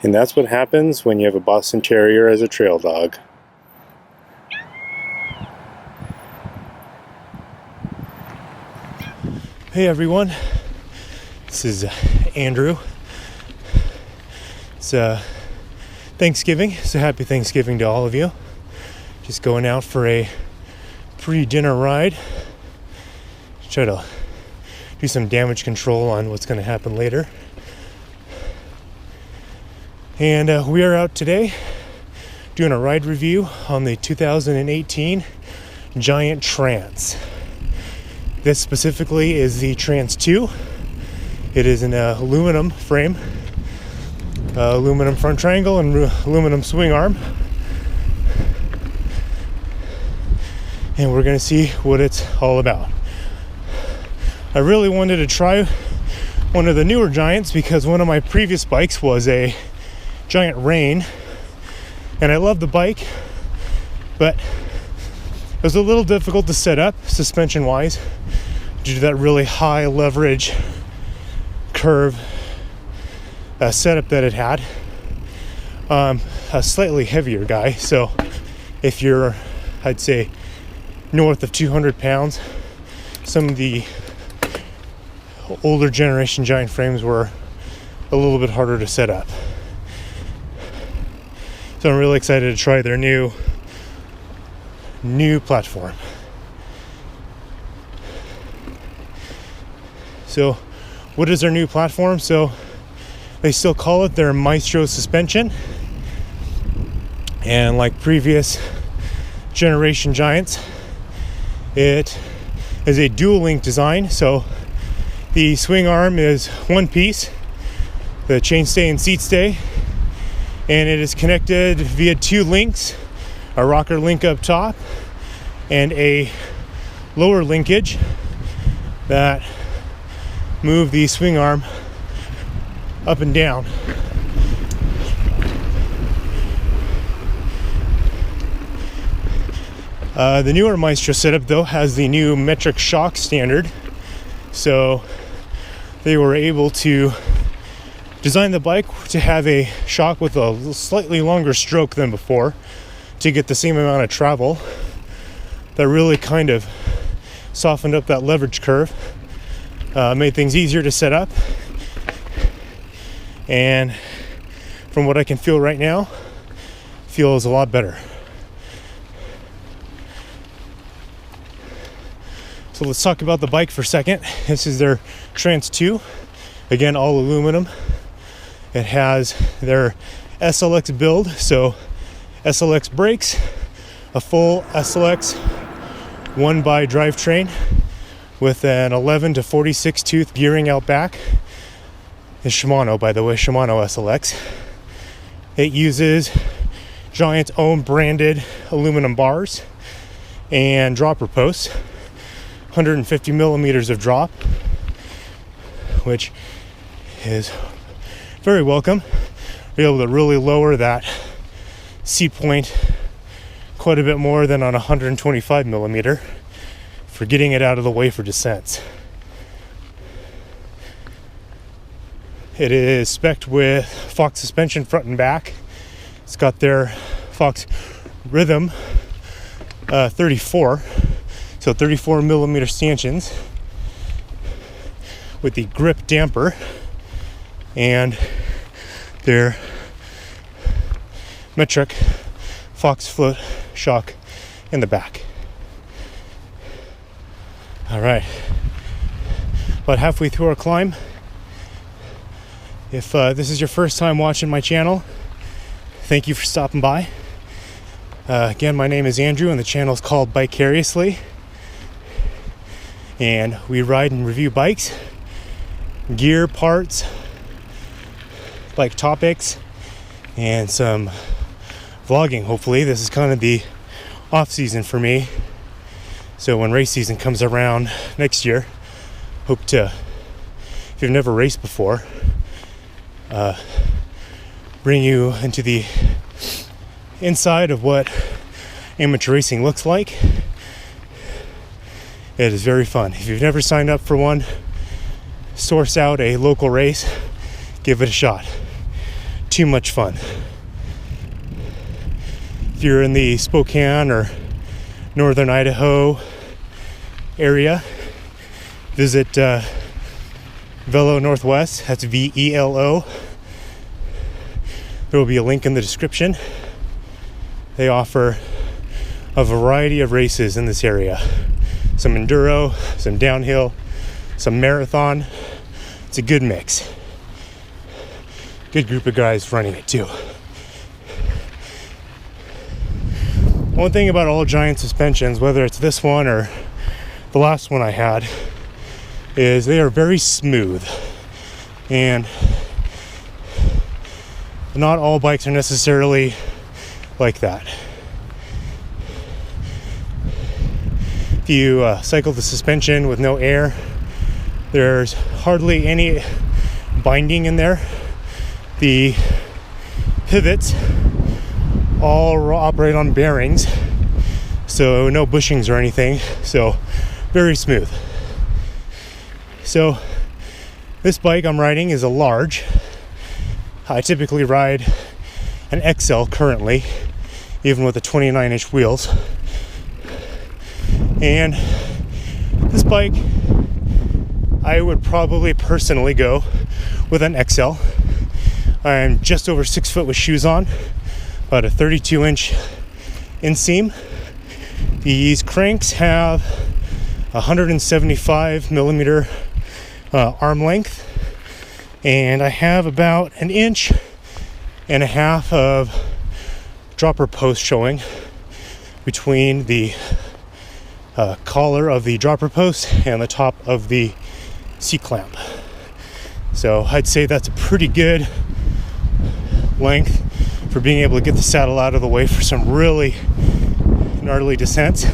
And that's what happens when you have a Boston Terrier as a trail dog. Hey everyone, this is Andrew. It's Thanksgiving, so happy Thanksgiving to all of you. Just going out for a pre-dinner ride. Try to do some damage control on what's going to happen later. And we are out today doing a ride review on the 2018 Giant Trance. This specifically is the Trance 2. It is an aluminum frame, aluminum front triangle, and aluminum swing arm. And we're going to see what it's all about. I really wanted to try one of the newer Giants because one of my previous bikes was a Giant Rain, and I love the bike, but it was a little difficult to set up suspension wise due to that really high leverage curve setup that it had. A slightly heavier guy, so if you're, I'd say, north of 200 pounds, some of the older generation Giant frames were a little bit harder to set up. So I'm really excited to try their new platform. So what is their new platform? So they still call it their Maestro suspension. And like previous generation Giants, it is a dual link design. So the swing arm is one piece, the chainstay and seat stay, and it is connected via two links, a rocker link up top and a lower linkage that move the swing arm up and down. The newer Maestro setup though has the new metric shock standard, so they were able to design the bike to have a shock with a slightly longer stroke than before to get the same amount of travel. That really kind of softened up that leverage curve, made things easier to set up, and from what I can feel right now, feels a lot better. So let's talk about the bike for a second. This is their Trance 2, again all aluminum. It has their SLX build, so SLX brakes, a full SLX 1x drivetrain with an 11 to 46 tooth gearing out back. It's Shimano, by the way, Shimano SLX. It uses Giant's own branded aluminum bars and dropper posts, 150 millimeters of drop, which is very welcome. Be able to really lower that seat point quite a bit more than on 125 millimeter for getting it out of the way for descents. It is spec'd with Fox suspension front and back. It's got their Fox Rhythm 34, so 34 millimeter stanchions with the grip damper and their metric Fox float shock in the back. All right, about halfway through our climb. If this is your first time watching my channel, thank you for stopping by. Again, my name is Andrew and the channel is called Ariously, and we ride and review bikes, gear, parts, bike topics, and some vlogging. Hopefully this is kind of the off season for me, so when race season comes around next year, hope to, if you've never raced before, bring you into the inside of what amateur racing looks like. It is very fun. If you've never signed up for one, source out a local race, give it a shot. too much fun. If you're in the Spokane or northern Idaho area, visit Velo Northwest. That's VELO. There will be a link in the description. They offer a variety of races in this area. Some enduro, some downhill, some marathon. It's a good mix. Good group of guys running it too. One thing about all Giant suspensions, whether it's this one or the last one I had, is they are very smooth. And not all bikes are necessarily like that. If you cycle the suspension with no air, there's hardly any binding in there. The pivots all operate on bearings, so no bushings or anything, so very smooth. So this bike I'm riding is a large. I typically ride an XL currently, even with the 29-inch wheels. And this bike, I would probably personally go with an XL. I'm just over 6 foot with shoes on, about a 32-inch inseam. These cranks have 175 millimeter arm length, and I have about 1.5 inches of dropper post showing between the collar of the dropper post and the top of the C-clamp. So I'd say that's a pretty good length for being able to get the saddle out of the way for some really gnarly descents,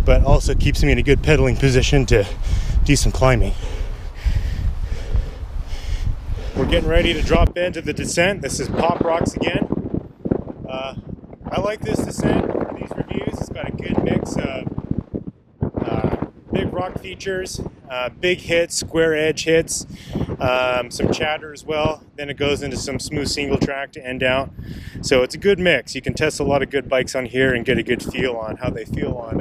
but also keeps me in a good pedaling position to do some climbing. We're getting ready to drop into the descent. This is Pop Rocks again. I like this descent, these reviews. It's got a good mix of big rock features, big hits, square edge hits, some chatter as well. Then it goes into some smooth single track to end out. So it's a good mix. You can test a lot of good bikes on here and get a good feel on how they feel on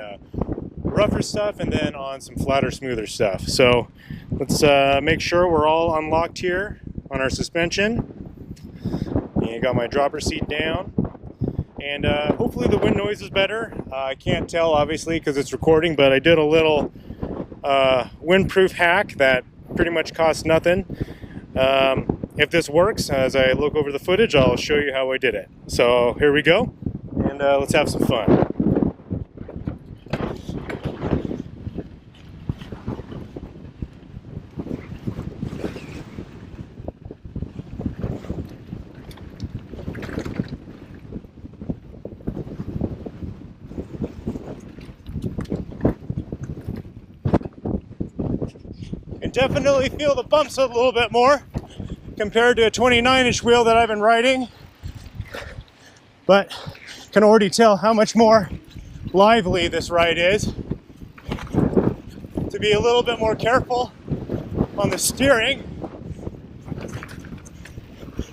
rougher stuff and then on some flatter, smoother stuff. So let's make sure we're all unlocked here on our suspension. And I got my dropper seat down. And hopefully the wind noise is better. I can't tell obviously because it's recording, but I did a little windproof hack that pretty much costs nothing. If this works, as I look over the footage, I'll show you how I did it. So here we go, and let's have some fun. Definitely feel the bumps a little bit more compared to a 29-inch wheel that I've been riding, but can already tell how much more lively this ride is. To be a little bit more careful on the steering.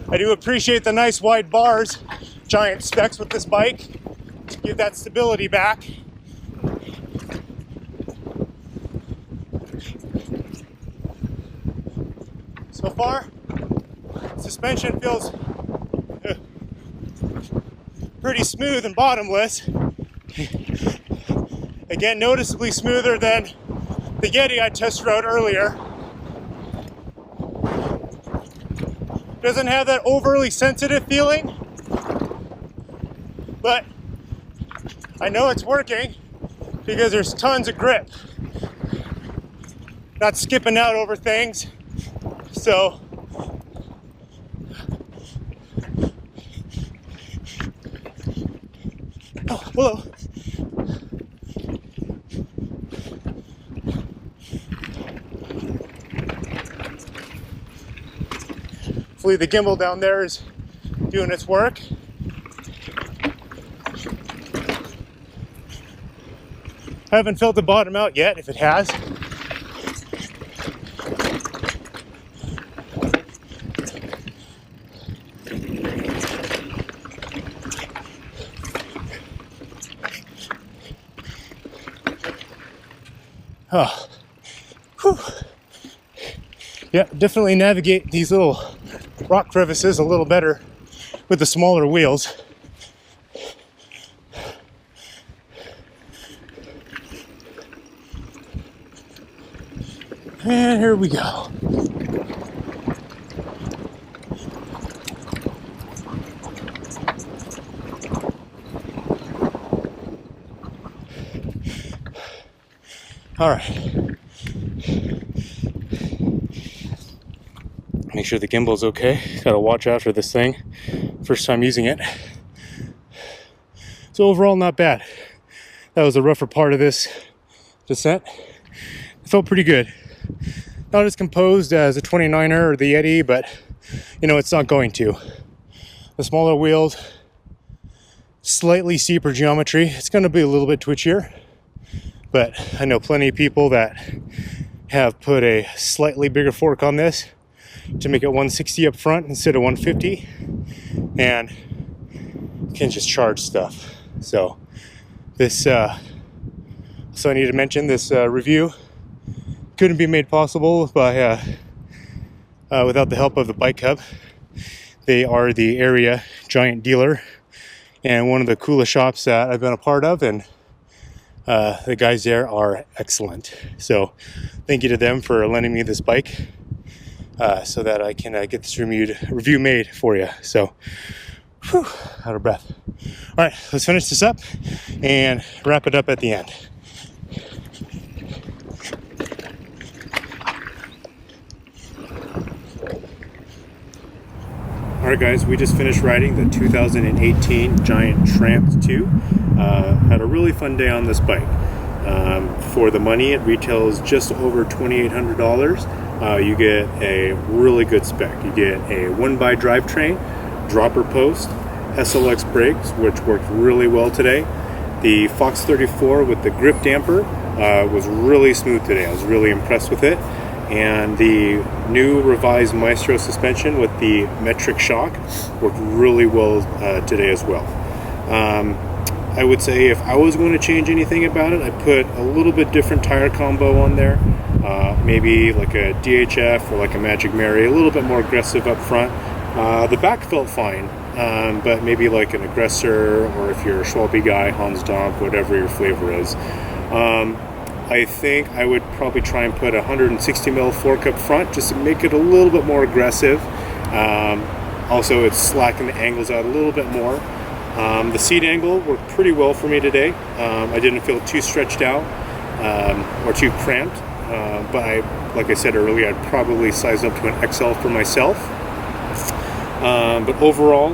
I do appreciate the nice wide bars Giant specs with this bike to give that stability back. So far, suspension feels pretty smooth and bottomless. Again, noticeably smoother than the Yeti I test rode earlier. Doesn't have that overly sensitive feeling, but I know it's working because there's tons of grip. Not skipping out over things. So oh, whoa. Hopefully the gimbal down there is doing its work. I haven't felt the bottom out yet, if it has. Oh, whew. Yeah, definitely navigate these little rock crevices a little better with the smaller wheels. And here we go. All right. Make sure the gimbal's okay. Gotta watch out for this thing. First time using it. So overall, not bad. That was a rougher part of this descent. It felt pretty good. Not as composed as a 29er or the Yeti, but you know, it's not going to. The smaller wheels, slightly steeper geometry. It's gonna be a little bit twitchier, but I know plenty of people that have put a slightly bigger fork on this to make it 160 up front instead of 150, and can just charge stuff. So this, so I need to mention this review couldn't be made possible by without the help of the Bike Hub. They are the area Giant dealer and one of the coolest shops that I've been a part of, and the guys there are excellent. So thank you to them for lending me this bike so that I can get this review made for you. So, whew, out of breath. All right, let's finish this up and wrap it up at the end. Alright guys, we just finished riding the 2018 Giant Trance 2. Had a really fun day on this bike. For the money, it retails just over $2,800. You get a really good spec. You get a 1x drivetrain, dropper post, SLX brakes, which worked really well today. The Fox 34 with the grip damper was really smooth today. I was really impressed with it. And the new revised Maestro suspension with the metric shock worked really well today as well. I would say if I was going to change anything about it, I'd put a little bit different tire combo on there. Maybe like a DHF or like a Magic Mary, a little bit more aggressive up front. The back felt fine, but maybe like an Aggressor, or if you're a Schwalbe guy, Hans Domp, whatever your flavor is. I think I would probably try and put a 160mm fork up front just to make it a little bit more aggressive. Also, it's slacking the angles out a little bit more. The seat angle worked pretty well for me today. I didn't feel too stretched out or too cramped, but like I said earlier, I'd probably size up to an XL for myself. But overall,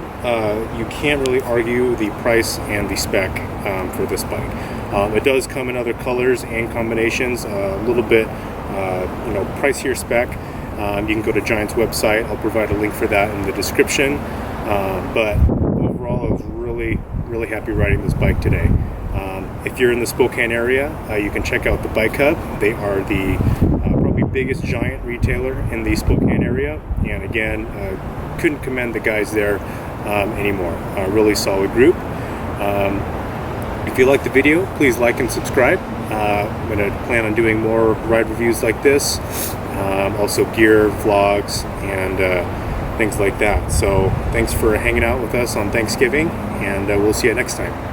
you can't really argue the price and the spec for this bike. It does come in other colors and combinations, a little bit, pricier spec. You can go to Giant's website. I'll provide a link for that in the description. But overall, I was really happy riding this bike today. If you're in the Spokane area, you can check out the Bike Hub. They are the probably biggest Giant retailer in the Spokane area. And again, couldn't commend the guys there anymore. A really solid group. If you like the video, please like and subscribe. I'm going to plan on doing more ride reviews like this, also gear, vlogs, and things like that. So thanks for hanging out with us on Thanksgiving, and we'll see you next time.